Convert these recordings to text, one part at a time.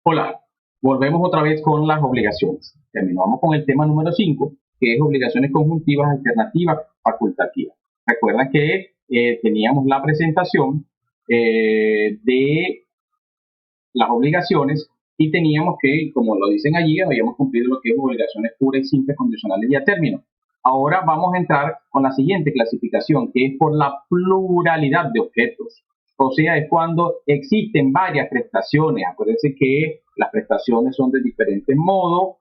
Hola, volvemos otra vez con las obligaciones. Terminamos con el tema número 5, que es obligaciones conjuntivas, alternativas, facultativas. Recuerda que teníamos la presentación de las obligaciones y teníamos que, como lo dicen allí, habíamos cumplido lo que es obligaciones puras y simples, condicionales y a término. Ahora vamos a entrar con la siguiente clasificación, que es por la pluralidad de objetos. O sea, es cuando existen varias prestaciones. Acuérdense que las prestaciones son de diferentes modos,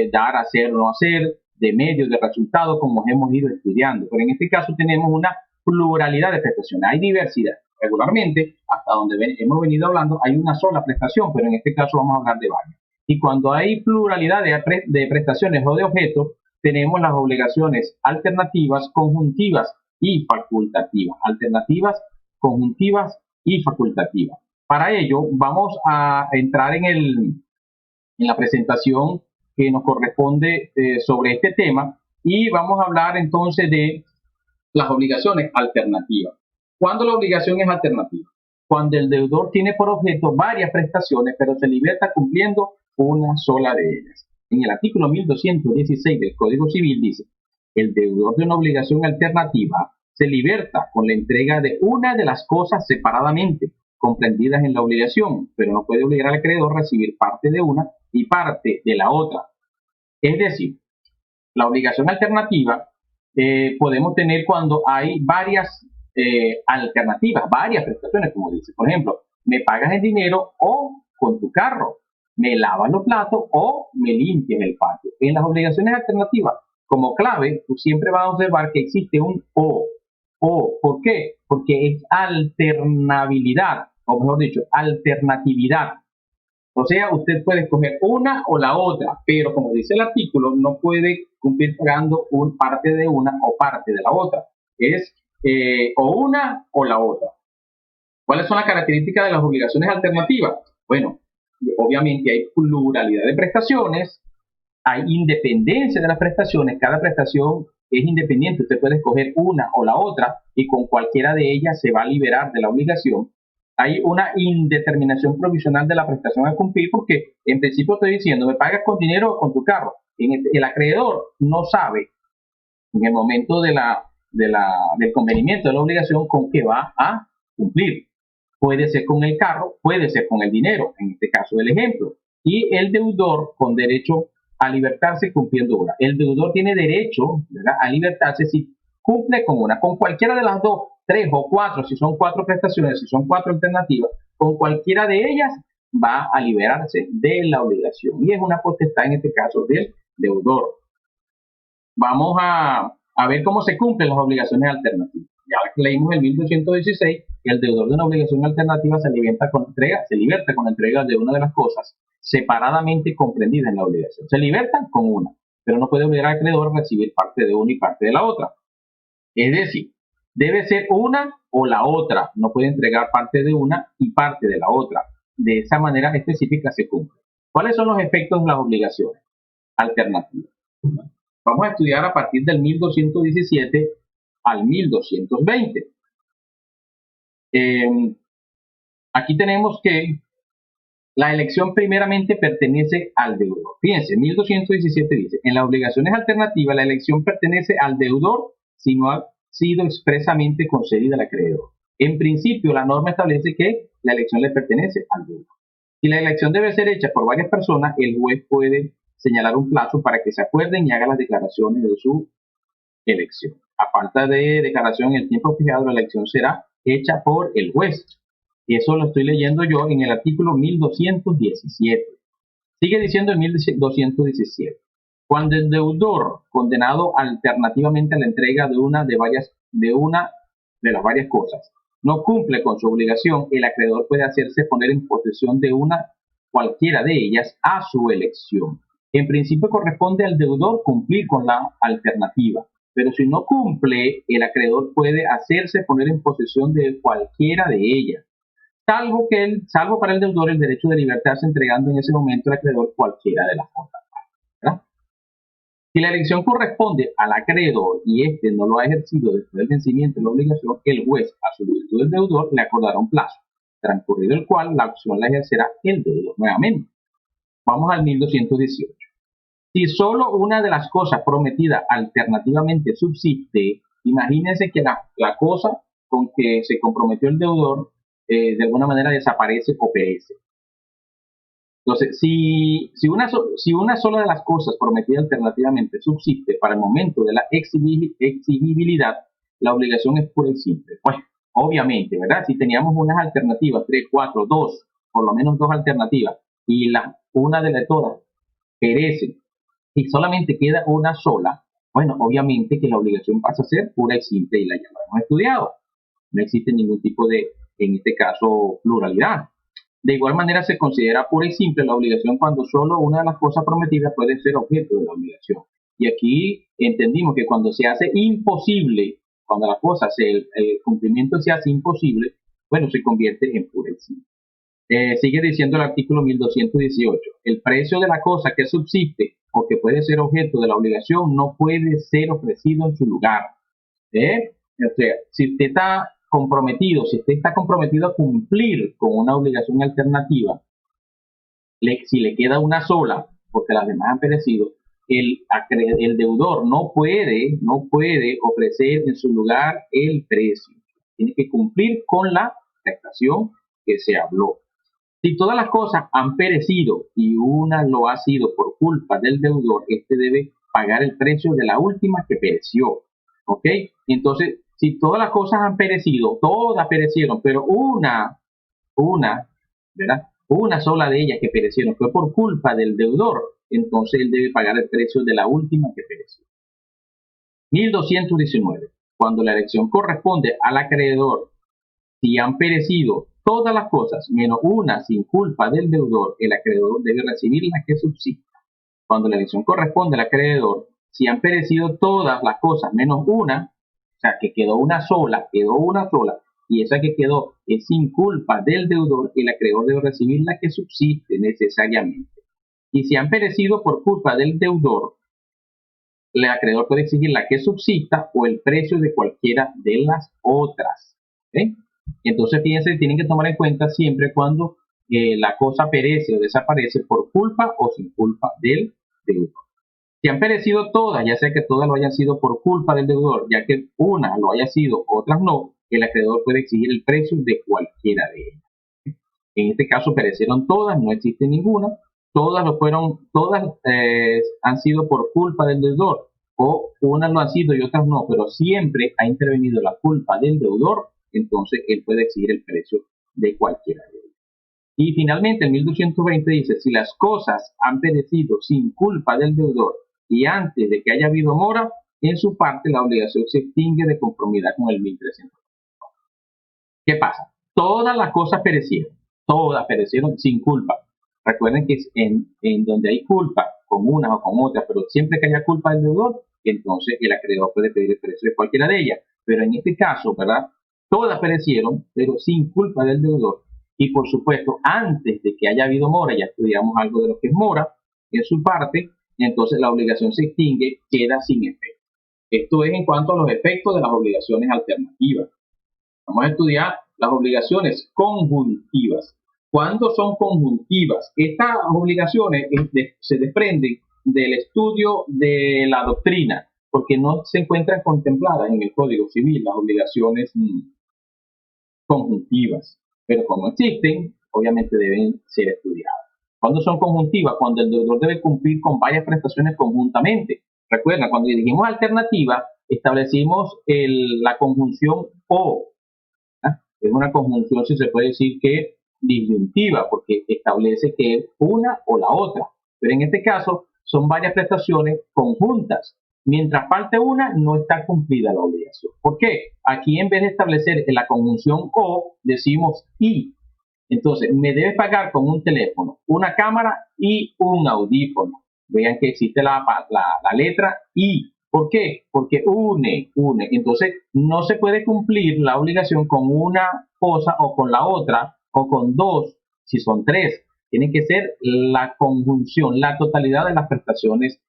dar, hacer, no hacer, de medios, de resultados, como hemos ido estudiando. Pero en este caso tenemos una pluralidad de prestaciones, hay diversidad. Regularmente, hasta donde hemos venido hablando, hay una sola prestación, pero en este caso vamos a hablar de varias. Y cuando hay pluralidad de prestaciones o de objetos, tenemos las obligaciones alternativas, conjuntivas y facultativas. Alternativas, conjuntivas y facultativas. Para ello, vamos a entrar en la presentación que nos corresponde sobre este tema y vamos a hablar entonces de las obligaciones alternativas. ¿Cuándo la obligación es alternativa? Cuando el deudor tiene por objeto varias prestaciones, pero se liberta cumpliendo una sola de ellas. En el artículo 1216 del Código Civil dice: el deudor de una obligación alternativa se liberta con la entrega de una de las cosas separadamente comprendidas en la obligación, pero no puede obligar al acreedor a recibir parte de una y parte de la otra. Es decir, la obligación alternativa podemos tener cuando hay varias alternativas, varias prestaciones, como dice. Por ejemplo, me pagas el dinero o con tu carro, me lavas los platos o me limpias el patio. En las obligaciones alternativas, como clave, tú siempre vas a observar que existe un o. ¿Por qué? Porque es alternabilidad, o mejor dicho, alternatividad. O sea, usted puede escoger una o la otra, pero como dice el artículo, no puede cumplir pagando parte de una o parte de la otra. Es o una o la otra. ¿Cuáles son las características de las obligaciones alternativas? Bueno, obviamente hay pluralidad de prestaciones, hay independencia de las prestaciones, cada prestación es independiente, usted puede escoger una o la otra y con cualquiera de ellas se va a liberar de la obligación. Hay una indeterminación provisional de la prestación a cumplir porque en principio estoy diciendo, me pagas con dinero o con tu carro. El acreedor no sabe en el momento del convenimiento de la obligación con qué va a cumplir. Puede ser con el carro, puede ser con el dinero, en este caso del ejemplo. Y el deudor con derecho a libertarse cumpliendo una. El deudor tiene derecho, ¿verdad?, a libertarse si cumple con una, con cualquiera de las dos, tres o cuatro, si son cuatro prestaciones, si son cuatro alternativas, con cualquiera de ellas va a liberarse de la obligación. Y es una potestad en este caso del deudor. Vamos a ver cómo se cumplen las obligaciones alternativas. Ya leímos el 1216, que el deudor de una obligación alternativa se liberta con entrega de una de las cosas separadamente comprendidas en la obligación. Se liberta con una, pero no puede obligar al acreedor a recibir parte de una y parte de la otra. Es decir, debe ser una o la otra, no puede entregar parte de una y parte de la otra. De esa manera específica se cumple. ¿Cuáles son los efectos de las obligaciones alternativas? Vamos a estudiar a partir del 1217 al 1220. Aquí tenemos que la elección primeramente pertenece al deudor. Fíjense, 1217 dice: en las obligaciones alternativas la elección pertenece al deudor si no ha sido expresamente concedida al acreedor. En principio, la norma establece que la elección le pertenece al deudor. Si la elección debe ser hecha por varias personas, el juez puede señalar un plazo para que se acuerden y hagan las declaraciones de su elección. A falta de declaración en el tiempo fijado, la elección será hecha por el juez. Eso lo estoy leyendo yo en el artículo 1217. Sigue diciendo el 1217. Cuando el deudor condenado alternativamente a la entrega de una de las varias cosas no cumple con su obligación, el acreedor puede hacerse poner en posesión de una cualquiera de ellas a su elección. En principio corresponde al deudor cumplir con la alternativa, pero si no cumple, el acreedor puede hacerse poner en posesión de cualquiera de ellas, salvo para el deudor el derecho de libertarse entregando en ese momento al acreedor cualquiera de las otras. ¿Verdad? Si la elección corresponde al acreedor y éste no lo ha ejercido después del vencimiento de la obligación, el juez, a solicitud del deudor, le acordará un plazo, transcurrido el cual la acción la ejercerá el deudor nuevamente. Vamos al 1218. Si solo una de las cosas prometidas alternativamente subsiste, imagínense que la cosa con que se comprometió el deudor de alguna manera desaparece o perece. Entonces, si una sola de las cosas prometidas alternativamente subsiste para el momento de la exigibilidad, la obligación es pura y simple. Pues, obviamente, ¿verdad? Si teníamos unas alternativas, 3, 4, 2, por lo menos 2 alternativas, y una de todas perece y solamente queda una sola, bueno, obviamente que la obligación pasa a ser pura y simple y la ya lo hemos estudiado. No existe ningún tipo de, en este caso, pluralidad. De igual manera se considera pura y simple la obligación cuando solo una de las cosas prometidas puede ser objeto de la obligación. Y aquí entendimos que cuando se hace imposible, cuando la cosa, el cumplimiento se hace imposible, bueno, se convierte en pura y simple. Sigue diciendo el artículo 1218. El precio de la cosa que subsiste o que puede ser objeto de la obligación no puede ser ofrecido en su lugar. O sea, si usted está comprometido a cumplir con una obligación alternativa, si le queda una sola, porque las demás han perecido, el deudor no puede ofrecer en su lugar el precio. Tiene que cumplir con la prestación que se habló. Si todas las cosas han perecido y una lo ha sido por culpa del deudor, este debe pagar el precio de la última que pereció. ¿Ok? Entonces, si todas las cosas han perecido, todas perecieron, pero ¿verdad? Una sola de ellas que perecieron fue por culpa del deudor, entonces él debe pagar el precio de la última que pereció. 1219. Cuando la elección corresponde al acreedor, si han perecido todas las cosas menos una sin culpa del deudor, el acreedor debe recibir la que subsista. Cuando la elección corresponde al acreedor, si han perecido todas las cosas menos una, o sea, que quedó una sola, y esa que quedó es sin culpa del deudor, el acreedor debe recibir la que subsiste necesariamente. Y si han perecido por culpa del deudor, el acreedor puede exigir la que subsista o el precio de cualquiera de las otras. Entonces, fíjense, tienen que tomar en cuenta siempre cuando la cosa perece o desaparece por culpa o sin culpa del deudor. Si han perecido todas, ya sea que todas lo hayan sido por culpa del deudor, ya que una lo haya sido, otras no, el acreedor puede exigir el precio de cualquiera de ellas. En este caso perecieron todas, no existe ninguna, todas han sido por culpa del deudor, o unas lo han sido y otras no, pero siempre ha intervenido la culpa del deudor, entonces él puede exigir el precio de cualquiera de ellas. Y finalmente, el 1220 dice, si las cosas han perecido sin culpa del deudor y antes de que haya habido mora, en su parte la obligación se extingue de conformidad con el 1300. ¿Qué pasa? Todas las cosas perecieron sin culpa. Recuerden que en donde hay culpa, con unas o con otras, pero siempre que haya culpa del deudor, entonces el acreedor puede pedir el precio de cualquiera de ellas. Pero en este caso, ¿verdad? Todas perecieron, pero sin culpa del deudor. Y por supuesto, antes de que haya habido mora, ya estudiamos algo de lo que es mora, en su parte, entonces la obligación se extingue, queda sin efecto. Esto es en cuanto a los efectos de las obligaciones alternativas. Vamos a estudiar las obligaciones conjuntivas. ¿Cuándo son conjuntivas? Estas obligaciones se desprenden del estudio de la doctrina, porque no se encuentran contempladas en el Código Civil las obligaciones conjuntivas, pero como existen, obviamente deben ser estudiadas. ¿Cuándo son conjuntivas? Cuando el deudor debe cumplir con varias prestaciones conjuntamente. Recuerda, cuando dijimos alternativa, establecimos la conjunción o. Es una conjunción, si se puede decir que disyuntiva, porque establece que es una o la otra. Pero en este caso son varias prestaciones conjuntas. Mientras falte una, no está cumplida la obligación. ¿Por qué? Aquí en vez de establecer en la conjunción o, decimos y. Entonces, me debes pagar con un teléfono, una cámara y un audífono. Vean que existe la letra y. ¿Por qué? Porque une. Entonces, no se puede cumplir la obligación con una cosa o con la otra o con dos, si son tres. Tiene que ser la conjunción, la totalidad de las prestaciones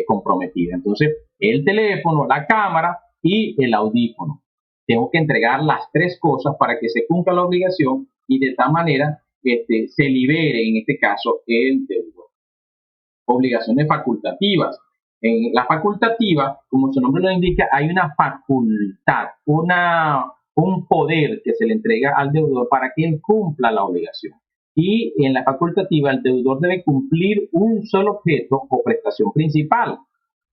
comprometidas. Entonces, el teléfono, la cámara y el audífono. Tengo que entregar las tres cosas para que se cumpla la obligación y de tal manera se libere, en este caso, el deudor. obligaciones facultativas. En la facultativa, como su nombre lo indica, hay una facultad, un poder que se le entrega al deudor para que él cumpla la obligación. Y en la facultativa, el deudor debe cumplir un solo objeto o prestación principal,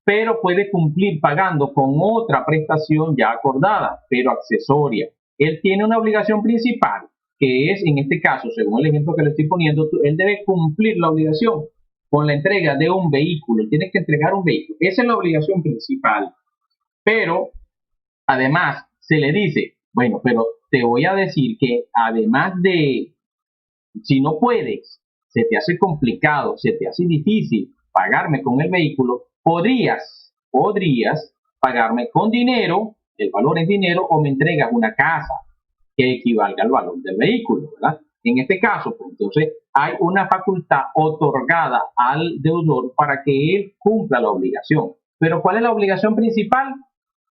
pero puede cumplir pagando con otra prestación ya acordada, pero accesoria. Él tiene una obligación principal, que es, en este caso, según el ejemplo que le estoy poniendo, él debe cumplir la obligación con la entrega de un vehículo. Tiene que entregar un vehículo. Esa es la obligación principal. Pero, además, se le dice, bueno, pero te voy a decir que además de, si no puedes, se te hace complicado, se te hace difícil pagarme con el vehículo, podrías pagarme con dinero, el valor es dinero, o me entregas una casa que equivalga al valor del vehículo, ¿verdad? En este caso, pues entonces hay una facultad otorgada al deudor para que él cumpla la obligación. Pero ¿cuál es la obligación principal?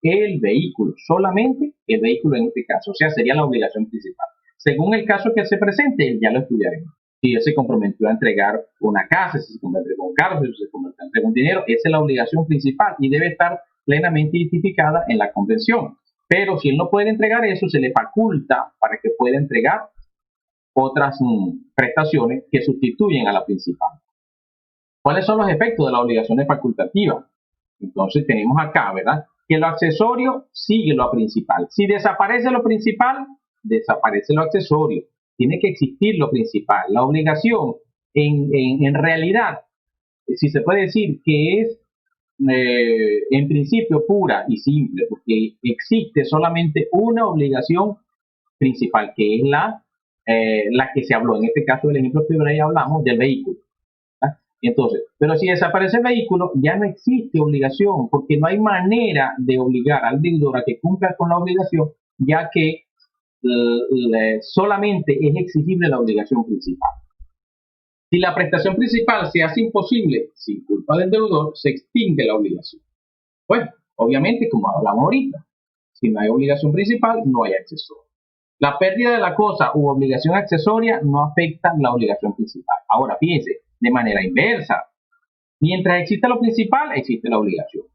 El vehículo, solamente el vehículo en este caso, o sea, sería la obligación principal. Según el caso que se presente, ya lo estudiaremos. Si él se comprometió a entregar una casa, si se comprometió con un carro, si se comprometió a entregar un dinero, esa es la obligación principal y debe estar plenamente identificada en la convención. Pero si él no puede entregar eso, se le faculta para que pueda entregar otras prestaciones que sustituyen a la principal. ¿Cuáles son los efectos de las obligaciones facultativas? Entonces tenemos acá, ¿verdad? Que lo accesorio sigue lo principal. Si desaparece lo principal, desaparece lo accesorio. Tiene que existir lo principal. La obligación, en realidad, si se puede decir que es en principio pura y simple, porque existe solamente una obligación principal, que es la que se habló, en este caso del ejemplo que ya hablamos, del vehículo. Entonces, pero si desaparece el vehículo, ya no existe obligación, porque no hay manera de obligar al deudor a que cumpla con la obligación, ya que solamente es exigible la obligación principal. Si la prestación principal se hace imposible sin culpa del deudor, se extingue la obligación. Bueno, obviamente, como hablamos ahorita, si no hay obligación principal, no hay accesorio. La pérdida de la cosa u obligación accesoria no afecta la obligación principal. Ahora, fíjense, de manera inversa. Mientras exista lo principal, existe la obligación.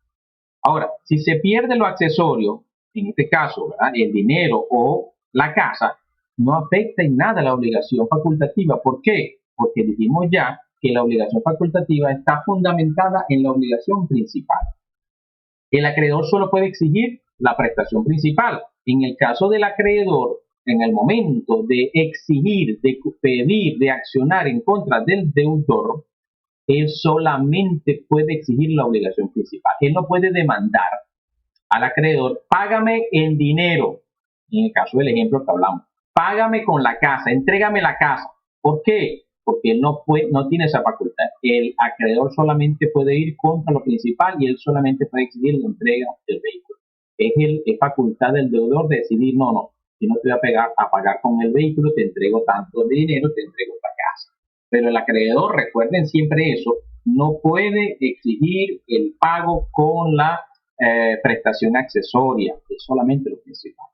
Ahora, si se pierde lo accesorio, en este caso, ¿verdad?, el dinero o la casa, no afecta en nada la obligación facultativa. ¿Por qué? Porque dijimos ya que la obligación facultativa está fundamentada en la obligación principal. El acreedor solo puede exigir la prestación principal. En el caso del acreedor, en el momento de exigir, de pedir, de accionar en contra del deudor, él solamente puede exigir la obligación principal. Él no puede demandar al acreedor, págame en dinero, en el caso del ejemplo que hablamos, págame con la casa, entrégame la casa. ¿Por qué? Porque él no tiene esa facultad. El acreedor solamente puede ir contra lo principal y él solamente puede exigir la entrega del vehículo. Es facultad del deudor de decidir, no, si no te voy a pagar con el vehículo, te entrego tanto de dinero, te entrego esta casa. Pero el acreedor, recuerden siempre eso, no puede exigir el pago con la prestación accesoria, es solamente lo principal.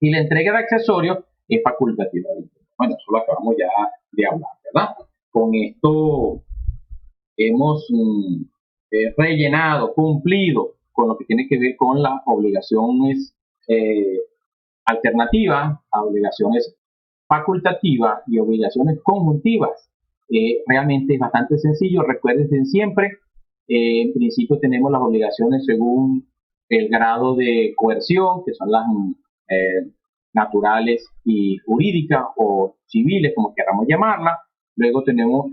Y la entrega de accesorios es facultativa. Bueno, eso lo acabamos ya de hablar, ¿verdad? Con esto hemos rellenado, cumplido con lo que tiene que ver con las obligaciones alternativas, a obligaciones facultativas y obligaciones conjuntivas. Realmente es bastante sencillo, recuerden siempre, en principio tenemos las obligaciones según el grado de coerción, que son las naturales y jurídicas o civiles, como queramos llamarlas. Luego tenemos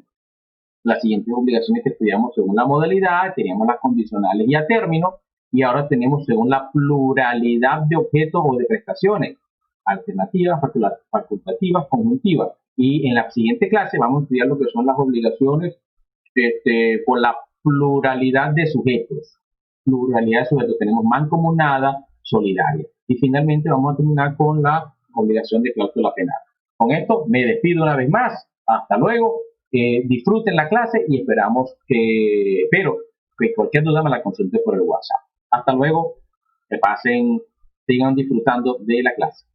las siguientes obligaciones que estudiamos según la modalidad, teníamos las condicionales y a término, y ahora tenemos según la pluralidad de objetos o de prestaciones, alternativas, facultativas, conjuntivas. Y en la siguiente clase vamos a estudiar lo que son las obligaciones por la pluralidad de sujetos. Pluralidad de sujetos, tenemos mancomunada, solidaria. Y finalmente vamos a terminar con la obligación de cláusula penal. Con esto me despido una vez más. Hasta luego. Disfruten la clase y espero que cualquier duda me la consulte por el WhatsApp. Hasta luego. Que pasen, sigan disfrutando de la clase.